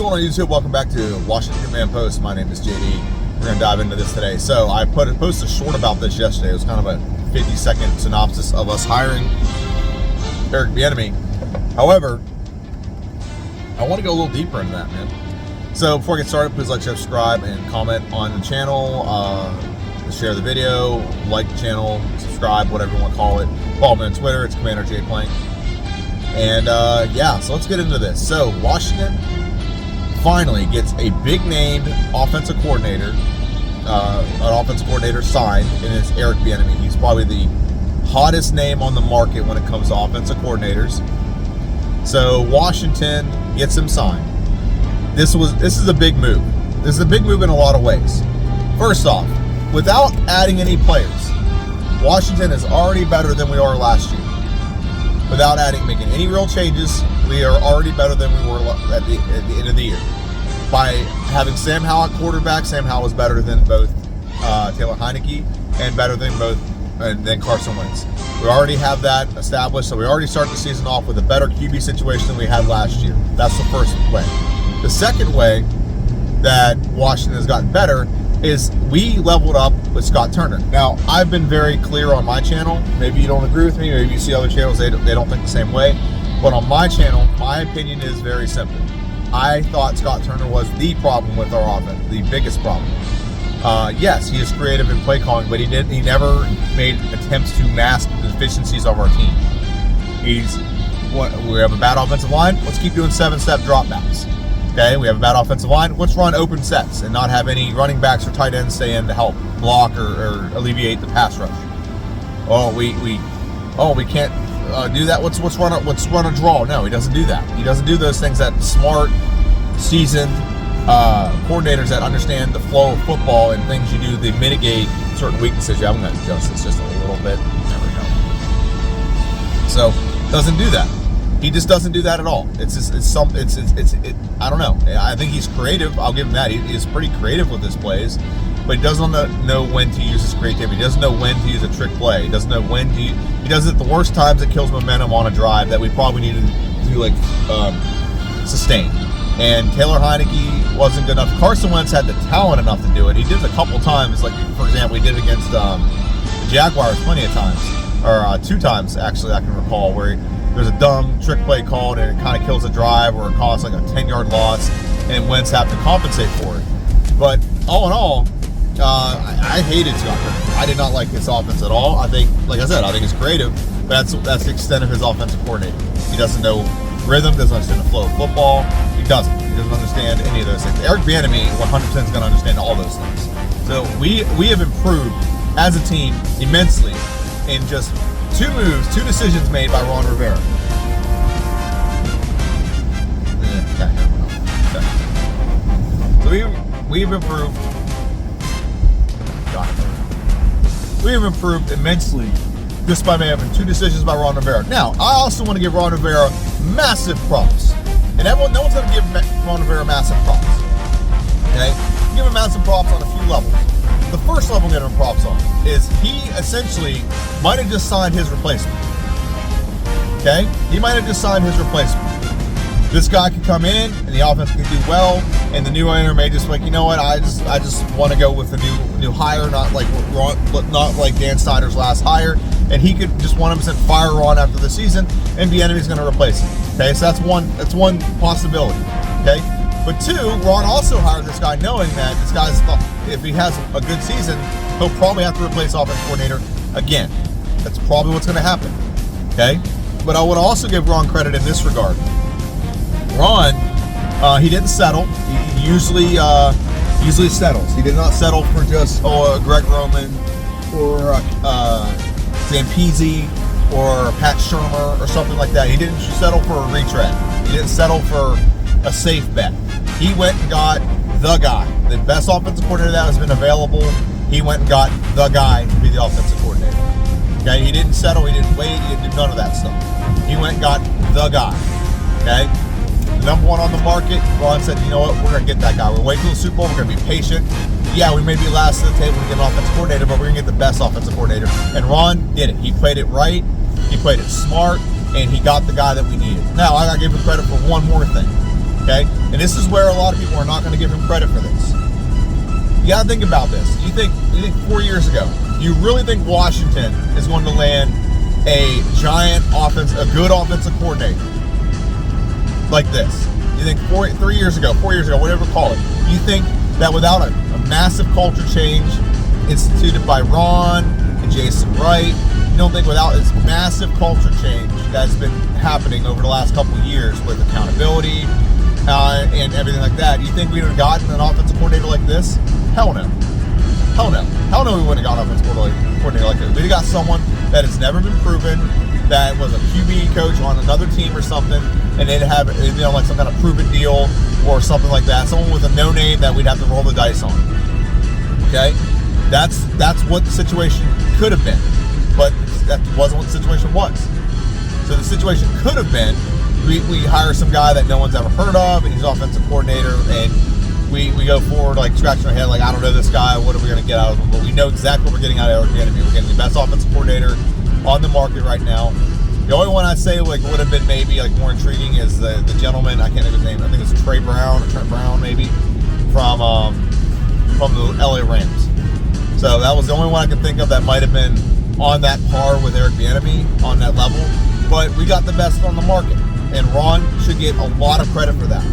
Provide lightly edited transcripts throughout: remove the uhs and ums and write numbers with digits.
going on YouTube? Welcome back to Washington Command Post. My name is JD. We're going to dive into this today. So I posted a short about this yesterday. It was kind of a 50-second synopsis of us hiring Eric Bieniemy. However, I want to go a little deeper into that, man. So before I get started, please like, subscribe, and comment on the channel. Share the video, like the channel, subscribe, whatever you want to call it. Follow me on Twitter. It's Commander J Plank. And yeah, so let's get into this. So Washington finally gets a big-named offensive coordinator, signed, and it's Eric Bieniemy. He's probably the hottest name on the market when it comes to offensive coordinators. So Washington gets him signed. This is a big move. This is a big move in a lot of ways. First off, without adding any players, Washington is already better than we are last year. Without making any real changes, we are already better than we were at the end of the year. By having Sam Howell at quarterback, Sam Howell was better than both Taylor Heinicke and better than than Carson Wentz. We already have that established, so we already start the season off with a better QB situation than we had last year. That's the first way. The second way that Washington has gotten better is we leveled up with Scott Turner. Now, I've been very clear on my channel. Maybe you don't agree with me. Maybe you see other channels, they don't think the same way. But on my channel, my opinion is very simple. I thought Scott Turner was the problem with our offense, the biggest problem. Yes, he is creative in play calling, but he never made attempts to mask the deficiencies of our team. We have a bad offensive line. Let's keep doing 7-step dropbacks. Okay, we have a bad offensive line. Let's run open sets and not have any running backs or tight ends stay in to help block or alleviate the pass rush. We can't do that. Let's run a draw. No, he doesn't do that. He doesn't do those things that smart, seasoned coordinators that understand the flow of football and things you do to mitigate certain weaknesses. Yeah, I'm going to adjust this just a little bit. There we go. So doesn't do that. He just doesn't do that at all. I don't know. I think he's creative. I'll give him that. He's pretty creative with his plays, but he doesn't know when to use his creativity. He doesn't know when to use a trick play. He doesn't know when he does it at the worst times. It kills momentum on a drive that we probably needed to sustain. And Taylor Heinicke wasn't good enough. Carson Wentz had the talent enough to do it. He did it a couple times. Like, for example, he did it against the Jaguars plenty of times, or 2 times actually I can recall, where there's a dumb trick play called and it kind of kills a drive or it costs like a 10-yard loss and Wentz have to compensate for it. But all in all, I hated Scott Turner. I did not like his offense at all. I think, like I said, I think he's creative, but that's the extent of his offensive coordinator. He doesn't know rhythm, doesn't understand the flow of football. He doesn't understand any of those things. Eric Bieniemy 100% is going to understand all those things. So we have improved as a team immensely in just 2 decisions made by Ron Rivera. So we've improved. We've improved immensely just by having 2 decisions by Ron Rivera. Now, I also want to give Ron Rivera massive props. And no one's going to give Ron Rivera massive props. Okay? Give him massive props on a few levels. The first level I'm giving him props on is he essentially might have just signed his replacement. Okay? He might have just signed his replacement. This guy could come in and the offense could do well, and the new owner may just like, you know what, I just want to go with the new hire, not like Dan Snyder's last hire, and he could just 100% fire Ron after the season, and Bieniemy's going to replace him. Okay, so that's one possibility. Okay, but 2, Ron also hired this guy knowing that this guy's, if he has a good season, he'll probably have to replace offense coordinator again. That's probably what's going to happen. Okay, but I would also give Ron credit in this regard. Ron, he didn't settle. He usually settles. He did not settle for just Greg Roman or Zampese or Pat Shurmur or something like that. He didn't settle for a retread. He didn't settle for a safe bet. He went and got the guy, the best offensive coordinator that has been available. He went and got the guy to be the offensive coordinator. Okay, he didn't settle. He didn't wait. He didn't do none of that stuff. He went and got the guy. Okay. Number 1 on the market. Ron said, you know what, we're going to get that guy. We're waiting till the Super Bowl. We're going to be patient. Yeah, we may be last to the table to get an offensive coordinator, but we're going to get the best offensive coordinator. And Ron did it. He played it right. He played it smart. and he got the guy that we needed. Now, I got to give him credit for one more thing. Okay? And this is where a lot of people are not going to give him credit for this. You got to think about this. You think 4 years ago, you really think Washington is going to land a good offensive coordinator like this? You think 3 years ago, 4 years ago, whatever you call it, you think that without a massive culture change instituted by Ron and Jason Wright, you don't think without this massive culture change that's been happening over the last couple of years with accountability and everything like that, you think we would have gotten an offensive coordinator like this? Hell no. Hell no. Hell no, we wouldn't have gotten an offensive coordinator like this. We'd have got someone that has never been proven, that was a QB coach on another team or something, and they'd have, like some kind of proven deal or something like that. Someone with a no name that we'd have to roll the dice on. Okay? That's what the situation could have been. But that wasn't what the situation was. So the situation could have been, we hire some guy that no one's ever heard of, and he's offensive coordinator, and we go forward like scratching our head like, I don't know this guy, what are we going to get out of him? But we know exactly what we're getting out of Eric Bieniemy. We're getting the best offensive coordinator on the market right now. The only one I'd say like would have been maybe like more intriguing is the gentleman, I can't think of his name, I think it's Trent Brown maybe, from the LA Rams. So that was the only one I could think of that might have been on that par with Eric Bieniemy on that level. But we got the best on the market, and Ron should get a lot of credit for that.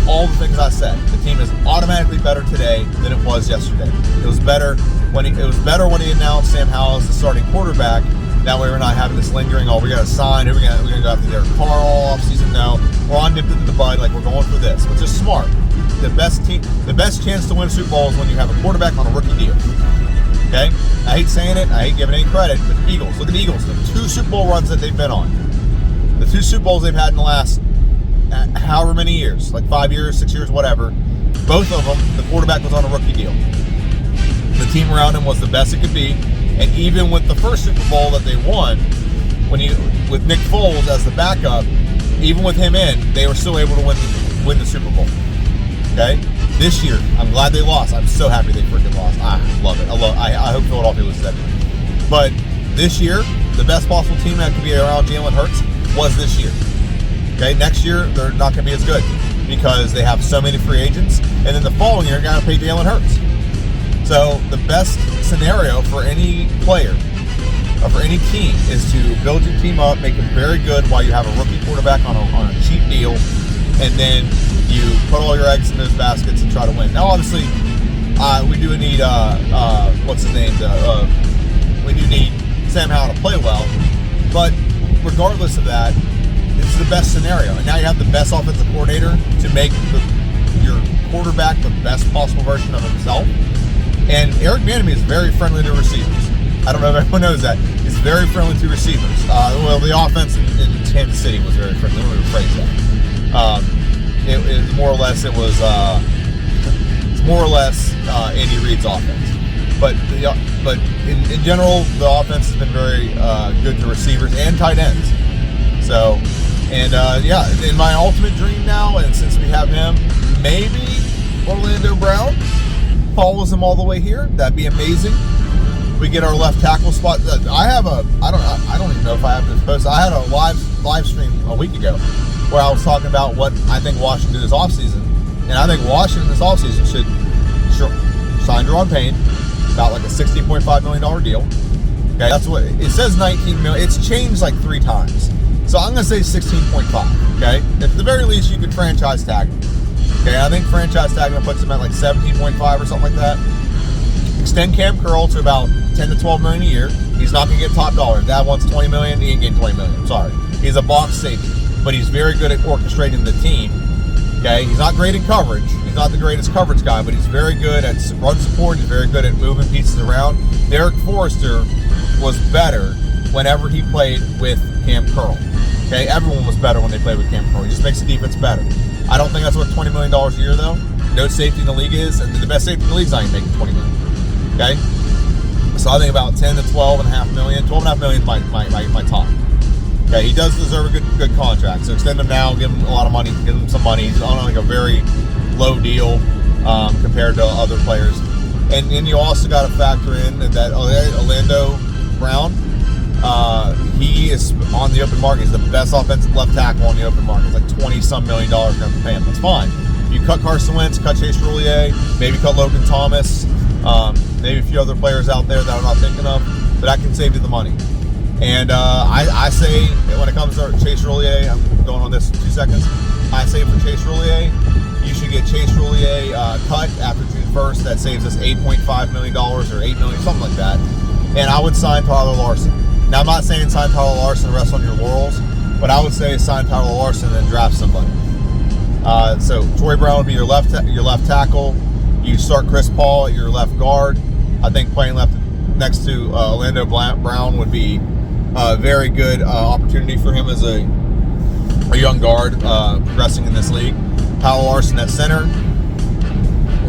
All the things I said, the team is automatically better today than it was yesterday. It was better when he announced Sam Howell as the starting quarterback. That way we're not having this lingering, we got to sign, we're going to go after Derek Carr all off season. No, Ron nipped it in the bud, like we're going for this, which is smart. The best chance to win a Super Bowl is when you have a quarterback on a rookie deal. Okay? I hate saying it, I hate giving any credit, but the Eagles, look at the Eagles, the 2 Super Bowl runs that they've been on. The 2 Super Bowls they've had in the last however many years, like 5 years, 6 years, whatever. Both of them, the quarterback was on a rookie deal. The team around him was the best it could be, and even with the first Super Bowl that they won, with Nick Foles as the backup, even with him in, they were still able to win the Super Bowl. Okay? This year, I'm glad they lost. I'm so happy they freaking lost. I love it. I hope Philadelphia loses that game. But this year, the best possible team that could be around Jalen Hurts was this year. Okay? Next year, they're not going to be as good because they have so many free agents. And then the following year, you got to pay Jalen Hurts. So the best scenario for any player or for any team is to build your team up, make them very good while you have a rookie quarterback on a cheap deal, and then you put all your eggs in those baskets and try to win. Now, obviously, we do need we do need Sam Howell to play well, but regardless of that, this is the best scenario. And now you have the best offensive coordinator to make your quarterback the best possible version of himself. And Eric Bieniemy is very friendly to receivers. I don't know if everyone knows that. He's very friendly to receivers. The offense in Kansas City was very friendly. Let me rephrase that. It more or less Andy Reid's offense. But in general, the offense has been very good to receivers and tight ends. So, in my ultimate dream now, and since we have him, maybe Orlando Brown follows him all the way here. That'd be amazing. We get our left tackle spot. I don't even know if I have this posted. I had a live stream a week ago where I was talking about what I think Washington did this offseason. And I think Washington this offseason should sign Jerron Payne, about like a $16.5 million deal. Okay, that's what it says. 19 million. It's changed like 3 times. So I'm going to say 16.5. Okay, at the very least, you could franchise tag him. Okay, I think franchise tagging puts him at like 17.5 or something like that. Extend Cam Curl to about 10 to 12 million a year. He's not going to get top dollar. If Dad wants 20 million, he ain't getting 20 million. I'm sorry. He's a box safety, but he's very good at orchestrating the team. Okay, he's not great in coverage. He's not the greatest coverage guy, but he's very good at run support. He's very good at moving pieces around. Derek Forrester was better whenever he played with Cam Curl. Okay, everyone was better when they played with Cam Curl. He just makes the defense better. I don't think that's worth $20 million a year, though. No safety in the league is, and the best safety in the league is not even making $20 million. Okay? So I think about 10 to 12.5 million. 12.5 million is my top. Okay, he does deserve a good contract. So extend him now, give him a lot of money, give him some money. He's on like a very low deal compared to other players. And then you also got to factor in that Orlando Brown, he is on the open market. He's the best offensive left tackle on the open market. It's like $20-some million you're going to pay him. That's fine. You cut Carson Wentz, cut Chase Roulier, maybe cut Logan Thomas, maybe a few other players out there that I'm not thinking of, but that can save you the money. And I say when it comes to Chase Roulier, I'm going on this in 2 seconds. I say for Chase Roulier, you should get Chase Roulier cut after June 1st. That saves us $8.5 million or $8 million, something like that. And I would sign Tyler Larsen. Now, I'm not saying sign Tyler Larsen and rest on your laurels, but I would say sign Tyler Larsen and then draft somebody. So Troy Brown would be your left tackle. You start Chris Paul at your left guard. I think playing left next to Orlando Brown would be a very good opportunity for him as a young guard progressing in this league. Tyler Larsen at center.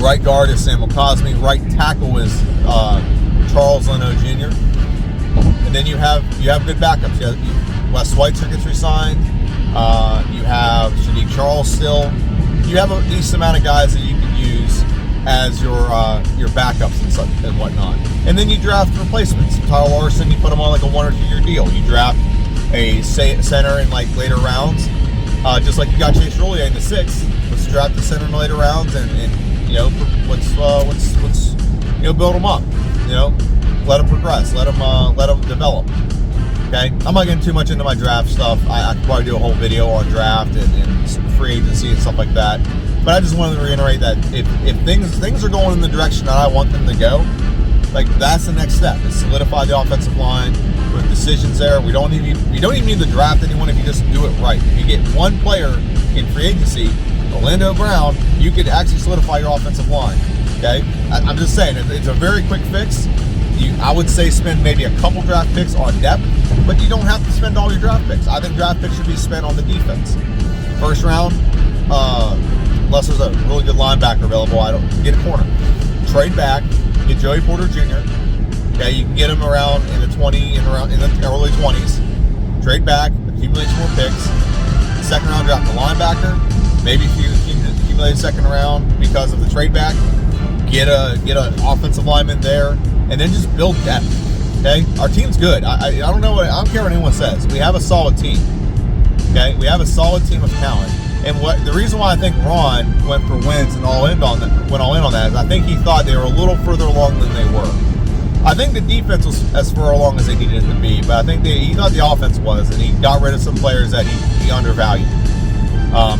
Right guard is Samuel Cosme. Right tackle is Charles Leno Jr. And then you have good backups. Wes Schweitzer gets re-signed. You have Shanique Charles still. You have a decent amount of guys that you can use as your backups and such and whatnot. And then you draft replacements. Tyler Larsen, you put him on like a 1 or 2 year deal. You draft a center in like later rounds, just like you got Chase Roulier in the 6th. Let's draft the center in the later rounds and let's build them up. Let them progress. Let them develop. Okay, I'm not getting too much into my draft stuff. I could probably do a whole video on draft and free agency and stuff like that. But I just wanted to reiterate that if things are going in the direction that I want them to go, like that's the next step. Is solidify the offensive line with decisions there. We don't even need to draft anyone if you just do it right. If you get one player in free agency, Orlando Brown, you could actually solidify your offensive line. Okay, I'm just saying it's a very quick fix. I would say spend maybe a couple draft picks on depth, but you don't have to spend all your draft picks. I think draft picks should be spent on the defense. First round, unless there's a really good linebacker available, I don't get a corner. Trade back, get Joey Porter Jr. Okay, you can get him around in the early 20s. Trade back, accumulate some more picks. Second round, draft a linebacker. Maybe if you accumulate a second round because of the trade back, get an offensive lineman there, and then just build depth. Okay, our team's good. I don't care what anyone says. We have a solid team. Okay, we have a solid team of talent. And the reason why I think Ron went for wins and went all in on that is I think he thought they were a little further along than they were. I think the defense was as far along as they needed it to be, but I think he thought the offense was, and he got rid of some players that he undervalued.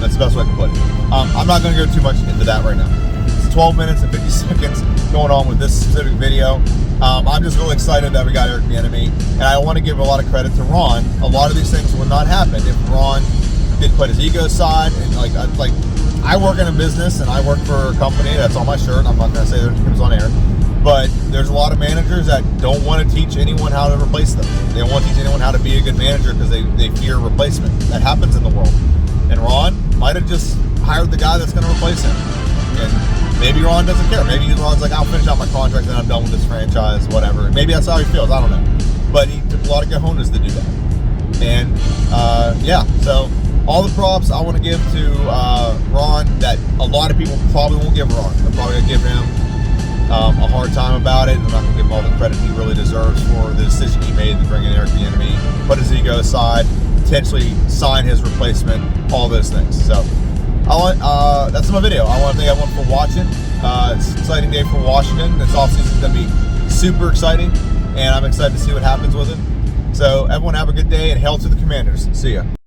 That's the best way to put it. I'm not going to go too much into that right now. It's 12 minutes and 50 seconds going on with this specific video. I'm just really excited that we got Eric Bieniemy, and I want to give a lot of credit to Ron. A lot of these things would not happen if Ron did put his ego aside. And like I work in a business and I work for a company that's on my shirt. I'm not going to say their names on air, but there's a lot of managers that don't want to teach anyone how to replace them. They don't want to teach anyone how to be a good manager because they fear replacement. That happens in the world. And Ron might have just hired the guy that's going to replace him. And maybe Ron doesn't care. Maybe Ron's like, I'll finish out my contract and I'm done with this franchise, whatever. Maybe that's how he feels. I don't know. But he took a lot of cojones to do that. And so all the props I want to give to Ron that a lot of people probably won't give Ron. They're probably going to give him a hard time about it. And they're not going to give him all the credit he really deserves for the decision he made to bring in Eric Bieniemy, put his ego aside, potentially sign his replacement, all those things. So that's my video. I want to thank everyone for watching. It's an exciting day for Washington. This offseason is going to be super exciting, and I'm excited to see what happens with it. So everyone have a good day, and hail to the Commanders. See ya.